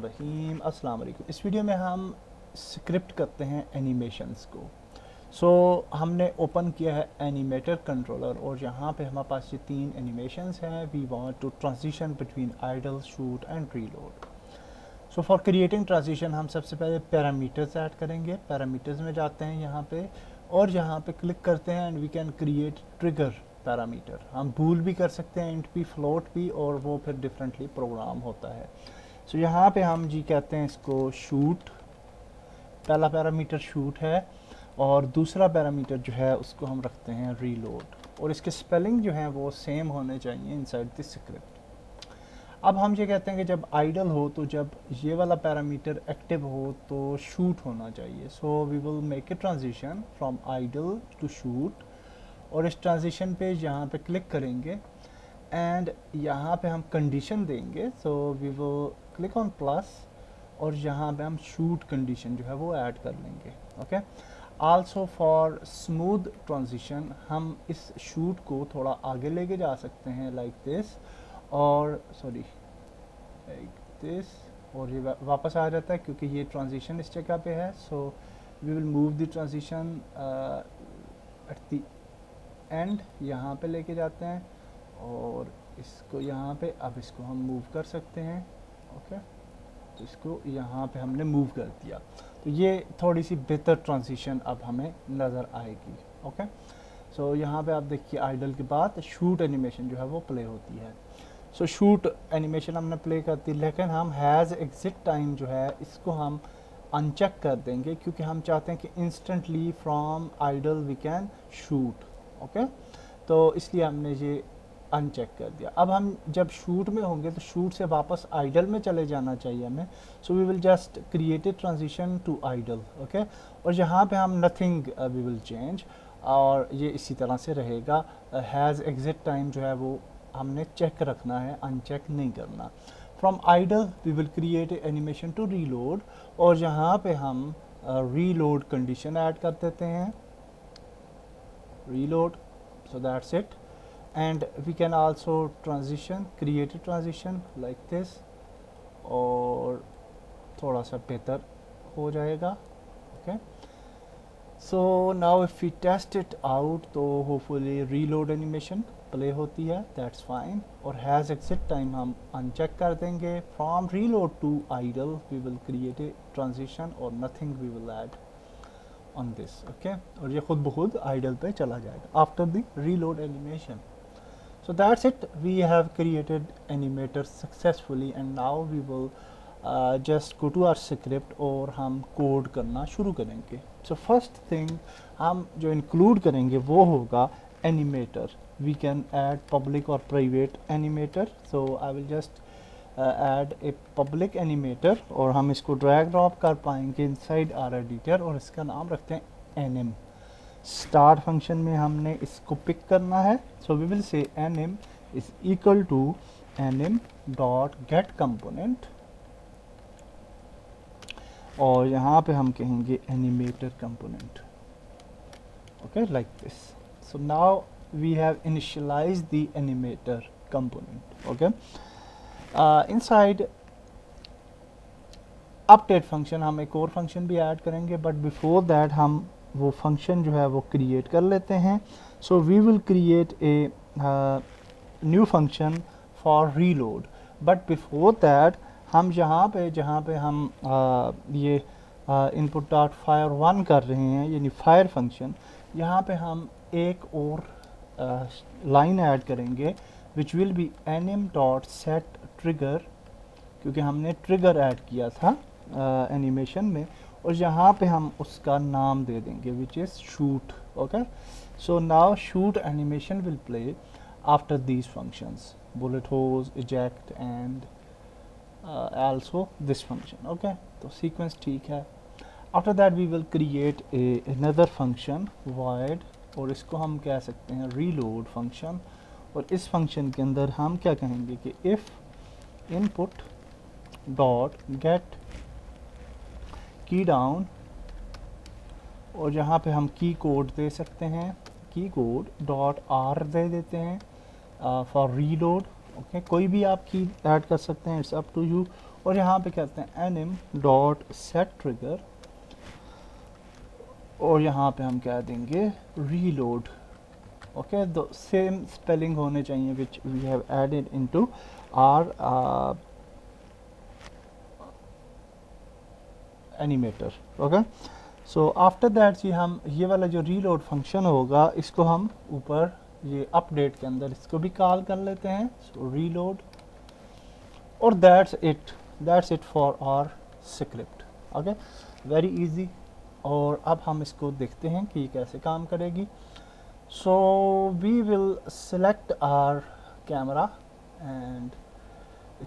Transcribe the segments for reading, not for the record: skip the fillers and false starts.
रहीम अस्सलाम वालेकुम। इस वीडियो में हम स्क्रिप्ट करते हैं एनिमेशंस को। हमने ओपन किया है एनिमेटर कंट्रोलर और यहाँ पे हमारे पास ये 3 एनिमेशंस हैं। We want to transition between idle, shoot and reload. For creating transition हम सबसे पहले पैरामीटर्स ऐड करेंगे। पैरामीटर्स में जाते हैं यहाँ पे और यहाँ पे क्लिक करते हैं and we can create trigger parameter. हम बूल भी कर सकते हैं, इंट भी, फ्लोट भी, और वो फिर डिफरेंटली प्रोग्राम होता है। यहाँ पे हम जी कहते हैं इसको शूट। पहला पैरामीटर शूट है और दूसरा पैरामीटर जो है उसको हम रखते हैं रीलोड, और इसके स्पेलिंग जो है वो सेम होने चाहिए इनसाइड दिस स्क्रिप्ट। अब हम ये कहते हैं कि जब आइडल हो तो जब ये वाला पैरामीटर एक्टिव हो तो शूट होना चाहिए। So we will make a transition from idle to shoot, और इस ट्रांजिशन पे यहाँ पे क्लिक करेंगे एंड यहाँ पे हम कंडीशन देंगे। So we will click on plus और यहाँ पे हम शूट कंडीशन जो है वो ऐड कर लेंगे। Okay, also for smooth transition हम इस शूट को थोड़ा आगे लेके जा सकते हैं लाइक दिस, और सॉरी लाइक दिस, और ये वापस आ जाता है क्योंकि ये ट्रांजिशन इस जगह पे है। So we will move the transition at the end, यहाँ पे लेके जाते हैं और इसको यहाँ पे, अब इसको हम मूव कर सकते हैं। ओके, तो इसको यहाँ पे हमने मूव कर दिया, तो ये थोड़ी सी बेहतर ट्रांजिशन अब हमें नज़र आएगी। ओके, यहाँ पे आप देखिए आइडल के बाद शूट एनिमेशन जो है वो प्ले होती है। शूट एनिमेशन हमने प्ले कर दी, लेकिन हम हैज़ एग्जिट टाइम जो है इसको हम अनचेक कर देंगे क्योंकि हम चाहते हैं कि instantly from idle we can shoot. Okay, तो इसलिए हमने ये अनचेक कर दिया। अब हम जब शूट में होंगे तो शूट से वापस आइडल में चले जाना चाहिए हमें। So we will just create a transition to idle. Okay, और यहाँ पे हम नथिंग वी विल चेंज, और ये इसी तरह से रहेगा। हैज़ एग्जिट टाइम जो है वो हमने चेक रखना है, अनचेक नहीं करना। From idle we will create a animation to reload, और यहाँ पे हम रीलोड कंडीशन ऐड कर देते हैं, reload. So that's it, and we can also create a transition like this, और थोड़ा सा बेहतर हो जाएगा। Okay, so now if we test it out तो होपफुली रीलोड एनिमेशन प्ले होती है, दैट्स फाइन। और हैज़ एग्जिट टाइम हम अनचेक कर देंगे। From reload to idle we will create a transition और nothing we will add on this. Okay, और ये खुद ब खुद आइडल पे चला जाएगा after the reload animation. So that's it, we have created animators successfully, and now we will just go to our script और हम कोड करना शुरू करेंगे। So first thing हम जो include करेंगे वो होगा animator. We can add public or private animator. So I will just add a public animator, और हम इसको drag drop कर पाएंगे inside our editor, और इसका नाम रखते हैं anim। स्टार्ट फंक्शन में हमने इसको पिक करना है। So we will say anim is equal to anim dot get component, और यहाँ पे हम कहेंगे animator component. Okay, like this. So now we have initialize the animator component. Okay, inside update function हम एक और फंक्शन भी ऐड करेंगे, बट बिफोर दैट हम वो फंक्शन जो है वो क्रिएट कर लेते हैं। So we will create a new function for reload, but before that हम जहाँ पे हम ये इनपुट डॉट फायर 1 कर रहे हैं, यानी फायर फंक्शन, यहाँ पे हम एक और लाइन ऐड करेंगे which will be anim dot set trigger, क्योंकि हमने ट्रिगर ऐड किया था एनिमेशन में, और यहाँ पे हम उसका नाम दे देंगे which is shoot. Okay, so now shoot animation will play after these functions, bullet holes, eject and also this function. Okay, तो सीक्वेंस ठीक है। After that we will create a another function void, और इसको हम कह सकते हैं reload function, और इस फंक्शन के अंदर हम क्या कहेंगे कि इफ़ इनपुट डॉट गेट की डाउन, और जहाँ पे हम की कोड दे सकते हैं, की कोड डॉट आर दे देते हैं फॉर रीलोड। ओके, कोई भी आप की ऐड कर सकते हैं, इट्स अप टू यू, और यहाँ पे कहते हैं एनिम डॉट सेट ट्रिगर, और यहाँ पे हम क्या देंगे reload. Okay, the same spelling होने चाहिए which we have added into our animator. Okay, so after that हम ये वाला जो रीलोड फंक्शन होगा इसको हम ऊपर ये अपडेट के अंदर इसको भी कॉल कर लेते हैं। सो रीलोड, और that's it for our script. Okay, very easy. और अब हम इसको देखते हैं कि कैसे काम करेगी। So we will select our camera, and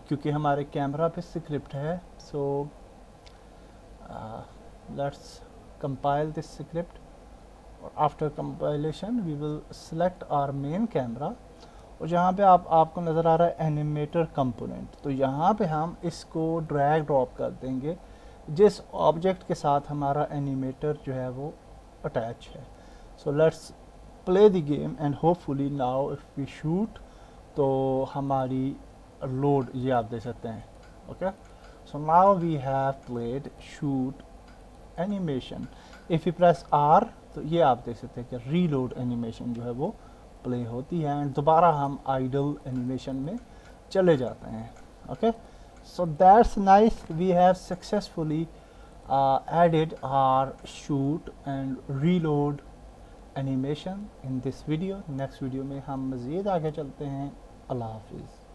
क्योंकि हमारे कैमरा पे स्क्रिप्ट है, so let's compile this script, और after compilation we will select our main camera, और जहाँ पे आपको नज़र आ रहा है एनिमेटर कंपोनेंट, तो यहाँ पे हम इसको ड्रैग ड्रॉप कर देंगे जिस ऑब्जेक्ट के साथ हमारा एनिमेटर जो है वो अटैच है। So let's play the game and hopefully now if we shoot, तो हमारी लोड ये आप देख सकते हैं। Okay, so now we have played shoot animation. If you press R, तो ये आप देख सकते हैं कि रीलोड एनिमेशन जो है वो प्ले होती है, एंड दोबारा हम आइडल एनिमेशन में चले जाते हैं। Okay, so that's nice, we have successfully added our shoot and reload animation in this video. Next video में हम मज़ीद आगे चलते हैं। अल्लाह हाफिज़।